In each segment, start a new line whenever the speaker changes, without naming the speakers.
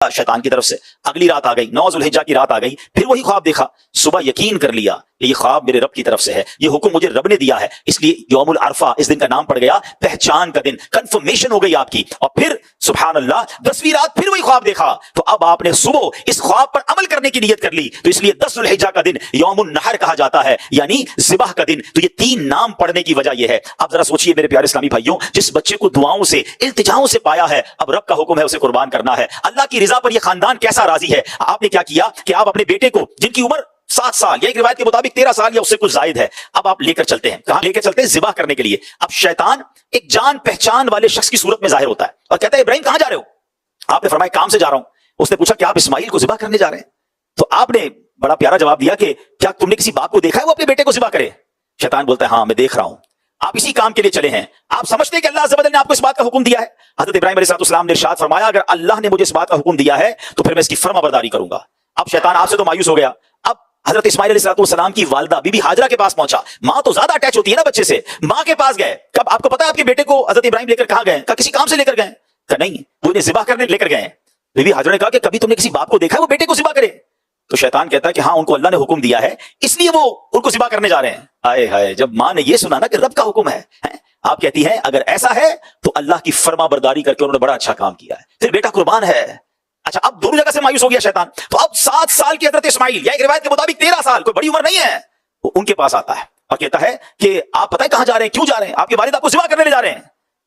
گیا شیطان کی طرف سے. اگلی رات آ گئی, 9 ذوالحجہ کی رات آ گئی, پھر وہی خواب دیکھا. صبح یقین کر لیا کہ یہ خواب میرے رب کی طرف سے ہے, یہ حکم مجھے رب نے دیا ہے, اس لیے یوم العرفہ اس دن کا نام پڑ گیا پہچان کا دن, کنفرمیشن ہو گئی آپ کی. اور پھر سبحان اللہ 10ویں رات پھر وہی خواب دیکھا, تو اب آپ نے صبح اس خواب پر عمل کرنے کی نیت کر لی, تو اس لیے 10 ذوالحجہ کا دن یوم النحر کہا جاتا ہے, یعنی ذبح کا دن. تو یہ 3 نام پڑھنے کی وجہ یہ ہے. اب ذرا سوچئے میرے پیارے اسلامی بھائیوں, جس بچے کو دعاؤں سے التجاؤں سے پایا ہے, اب رب کا حکم ہے اسے قربان کرنا ہے, اللہ کی رضا پر یہ خاندان کیسا راضی ہے. آپ نے کیا کیا کہ آپ اپنے بیٹے کو, جن کی عمر 7 سال یا ایک روایت کے مطابق 13 سال یا اس سے کچھ زائد ہے, اب آپ لے کر چلتے ہیں. کہاں لے کر چلتے ہیں؟ ذبح کرنے کے لیے. اب شیطان ایک جان پہچان والے شخص کی صورت میں ظاہر ہوتا ہے اور کہتا ہے ابراہیم کہاں جا رہے ہو؟ آپ نے فرمایا کام سے جا رہا ہوں. اس نے پوچھا کہ آپ اسماعیل کو ذبح کرنے جا رہے ہیں؟ تو آپ نے بڑا پیارا جواب دیا کہ کیا تم نے کسی باپ کو دیکھا ہے وہ اپنے بیٹے کو ذبح کرے؟ شیطان بولتا ہے ہاں میں دیکھ رہا ہوں. آپ اسی کام کے لیے چلے ہیں. آپ سمجھتے ہیں کہ اللہ عز و جل نے آپ کو اس بات کا حکم دیا ہے. حضرت ابراہیم علیہ السلام نے ارشاد فرمایا اگر اللہ نے مجھے اس بات کا حکم دیا ہے تو پھر میں اس کی فرما برداری کروں گا. اب شیطان آپ سے تو مایوس ہو گیا. اب حضرت اسماعیل علیہ السلام کی والدہ بی بی ہاجرہ کے پاس پہنچا. ماں تو زیادہ اٹیچ ہوتی ہے نا بچے سے, ماں کے پاس گئے. کب آپ کو پتا ہے آپ کے بیٹے کو حضرت ابراہیم لے کر کہاں گئے؟ کہا کسی کام سے لے کر گئے. کہا نہیں, وہ انہیں ذبح کرنے لے کر گئے. بی بی ہاجرہ نے کہا کہ کبھی تم نے کسی باپ کو دیکھا ہے وہ بیٹے کو ذبح کرے؟ تو شیطان کہتا ہے کہ ہاں ان کو اللہ نے حکم دیا ہے اس لیے وہ ان کو ذبح کرنے جا رہے ہیں. آئے ہائے, جب ماں نے یہ سنا نا کہ رب کا حکم ہے, آپ کہتی ہیں اگر ایسا ہے تو اللہ کی فرما برداری کر کے انہوں نے بڑا اچھا کام کیا ہے, پھر بیٹا قربان ہے. اچھا اب دونوں جگہ سے مایوس ہو گیا شیطان. تو اب 7 سال کی حضرت اسماعیل یا ایک روایت کے مطابق 13 سال, کوئی بڑی عمر نہیں ہے, وہ ان کے پاس آتا ہے اور کہتا ہے کہ آپ پتہ ہے کہاں جا رہے ہیں, کیوں جا رہے ہیں؟ آپ کے والد آپ کو ذبح کرنے لے جا رہے ہیں.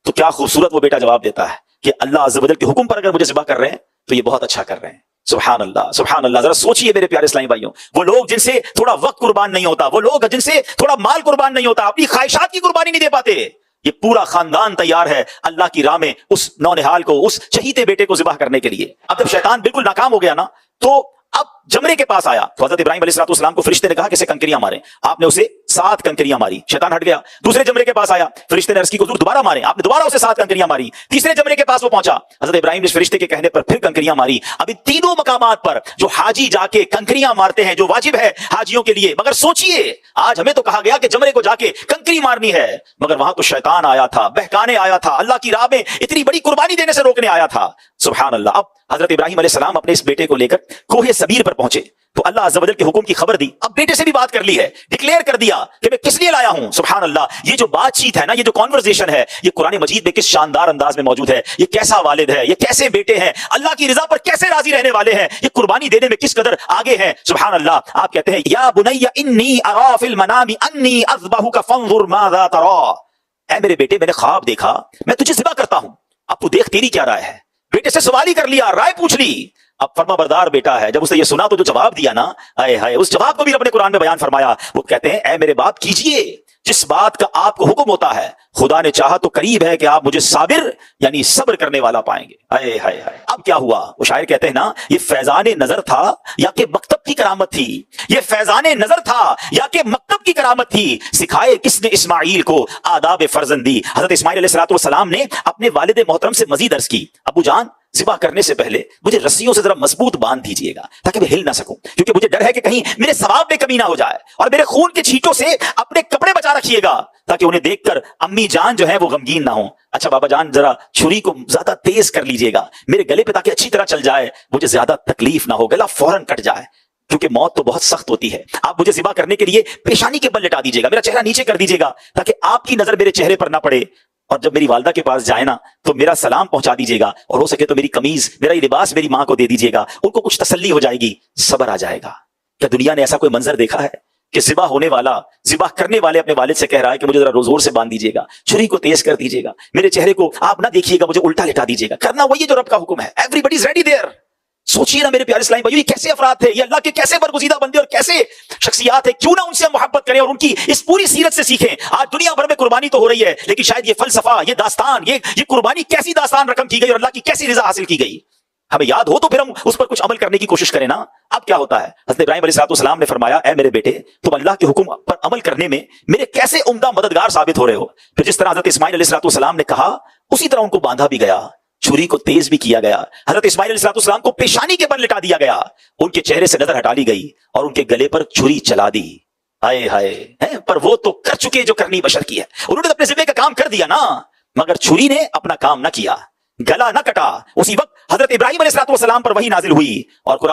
تو کیا خوبصورت وہ بیٹا جواب دیتا ہے کہ اللہ عز و جل کے حکم پر اگر مجھے ذبح کر رہے ہیں تو یہ بہت اچھا کر رہے ہیں. سبحان اللہ سبحان اللہ. ذرا سوچئے میرے پیارے اسلامی بھائیوں, وہ لوگ جن سے تھوڑا وقت قربان نہیں ہوتا, وہ لوگ جن سے تھوڑا مال قربان نہیں ہوتا, اپنی خواہشات کی قربانی نہیں دے پاتے, یہ پورا خاندان تیار ہے اللہ کی راہ میں اس نونہال کو, اس چہیتے بیٹے کو ذبح کرنے کے لیے. اب جب شیطان بالکل ناکام ہو گیا نا, تو اب جمرے کے پاس آیا تو حضرت ابراہیم علیہ السلام کو فرشتے نے کہا کہ اسے کنکریاں ماریں. آپ نے اسے 7 کنکریاں ماری, شیطان ہٹ گیا. دوسرے جمرے کے پاس آیا, فرشتے نے عرض کی حضور دوبارہ ماریں. آپ نے دوبارہ اسے 7 کنکریاں ماری. تیسرے جمرے کے پاس وہ پہنچا, حضرت ابراہیم نے فرشتے کے کہنے پر پھر کنکریاں ماری. اب ان تینوں مقامات پر جو حاجی جا کے کنکریاں مارتے ہیں, جو واجب ہے حاجیوں کے لیے, مگر سوچئے آج ہمیں تو کہا گیا کہ جمرے کو جا کے کنکری مارنی ہے, مگر وہاں تو شیطان آیا تھا, بہکانے آیا تھا, اللہ کی راہ میں اتنی بڑی قربانی دینے سے روکنے آیا تھا. سبحان اللہ. اب حضرت ابراہیم علیہ السلام اپنے اس بیٹے کو لے کر کوہ صبیر پر پہنچے تو اللہ عز و جل کے حکم کی خبر دی. اب بیٹے سے بھی بات کر لی ہے, ڈکلیئر کر دیا کہ میں کس لیے لایا ہوں. سبحان اللہ. یہ جو بات چیت ہے نا, یہ جو کانورزیشن ہے, یہ قرآن مجید میں کس شاندار انداز میں موجود ہے. یہ کیسا والد ہے, یہ کیسے بیٹے ہیں, اللہ کی رضا پر کیسے راضی رہنے والے ہیں, یہ قربانی دینے میں کس قدر آگے ہیں. سبحان اللہ. آپ کہتے ہیں یا بنی انی ارا فی المنام انی اذبحک فانظر ماذا ترى, اے میرے بیٹے میں نے خواب دیکھا میں تجھے ذبح کرتا ہوں, اب تو دیکھ تیری کیا رائے ہے. بیٹے سے سوال ہی کر لیا, رائے پوچھ لی. اب فرما بردار بیٹا ہے, جب اسے یہ سنا تو جو جواب دیا نا, آئے ہائے, اس جواب کو بھی رب نے قرآن میں بیان فرمایا. وہ کہتے ہیں اے میرے باپ کیجئے جس بات کا آپ کو حکم ہوتا ہے, خدا نے چاہا تو قریب ہے کہ آپ مجھے صابر یعنی صبر کرنے والا پائیں گے. آئے ہائے ہائے. اب کیا ہوا؟ وہ شاعر کہتے ہیں نا, یہ فیضان نظر تھا یا کہ مکتب کی کرامت تھی, یہ فیضان نظر تھا یا کہ مکتب کی کرامت تھی. سکھائے کس نے اسماعیل کو آداب فرزندی. حضرت اسماعیل علیہ السلام نے اپنے والد محترم سے مزید عرض کی, ابو جان ذبح کرنے سے پہلے مجھے رسیوں سے ذرا مضبوط باندھ دیجیے گا تاکہ میں ہل نہ سکوں, کیونکہ مجھے ڈر ہے کہ کہیں میرے ثواب میں کمی نہ ہو جائے, اور میرے خون کے چھینٹوں سے اپنے کپڑے بچا رکھیے گا تاکہ انہیں دیکھ کر امی جان جو ہے وہ غمگین نہ ہوں. اچھا بابا جان ذرا چھری کو زیادہ تیز کر لیجیے گا میرے گلے پہ تاکہ اچھی طرح چل جائے, مجھے زیادہ تکلیف نہ ہو, گلا فوراً کٹ جائے, کیونکہ موت تو بہت سخت ہوتی ہے. آپ مجھے ذبح کرنے کے لیے پیشانی کے بل لٹا دیجیے گا, میرا چہرہ نیچے کر دیجیے گا تاکہ آپ کی نظر میرے چہرے پر نہ پڑے, اور جب میری والدہ کے پاس جائے نا تو میرا سلام پہنچا دیجیے گا, اور ہو سکے تو میری قمیض, میرا یہ لباس میری ماں کو دے دیجیے گا, ان کو کچھ تسلی ہو جائے گی, صبر آ جائے گا. کیا دنیا نے ایسا کوئی منظر دیکھا ہے کہ ذبح ہونے والا, ذبح کرنے والے اپنے والد سے کہہ رہا ہے کہ مجھے ذرا زور سے باندھ دیجیے گا, چھری کو تیز کر دیجیے گا, میرے چہرے کو آپ نہ دیکھیے گا, مجھے الٹا لٹا دیجیے گا. کرنا وہی جو رب کا حکم ہے. Everybody is ready there. سوچیے نا میرے پیارے اسلامی بھائیو, یہ کیسے افراد تھے, یہ اللہ کے کیسے برگزیدہ بندے اور کیسے شخصیات ہیں. کیوں نہ ان سے محبت کریں اور ان کی اس پوری سیرت سے سیکھیں. آج دنیا بھر میں قربانی تو ہو رہی ہے, لیکن شاید یہ فلسفہ, یہ داستان, یہ قربانی کیسی داستان رقم کی گئی اور اللہ کی کیسی رضا حاصل کی گئی, ہمیں یاد ہو تو پھر ہم اس پر کچھ عمل کرنے کی کوشش کریں نا. اب کیا ہوتا ہے, حضرت ابراہیم علیہ السلام نے فرمایا اے میرے بیٹے تم اللہ کے حکم پر عمل کرنے میں میرے کیسے عمدہ مددگار ثابت ہو رہے ہو. پھر جس طرح حضرت اسماعیل علیہ السلام نے کہا اسی طرح ان کو باندھا بھی گیا, چھری کو تیز بھی کیا گیا. حضرت اسماعیل علیہ السلام کو پیشانی کے بل لٹا دیا گیا, ان کے چہرے سے نظر ہٹا لی گئی اور ان کے گلے پر چھری چلا دی. ہائے ہائے, پر وہ تو کر چکے جو کرنی بشر کی ہے, انہوں نے اپنے ذمے کا کام کر دیا نا, مگر چھری نے اپنا کام نہ کیا, گلا نہ کٹا. اسی وقت حضرت ابراہیم علیہ السلام پر وحی نازل ہوئی اور قرآن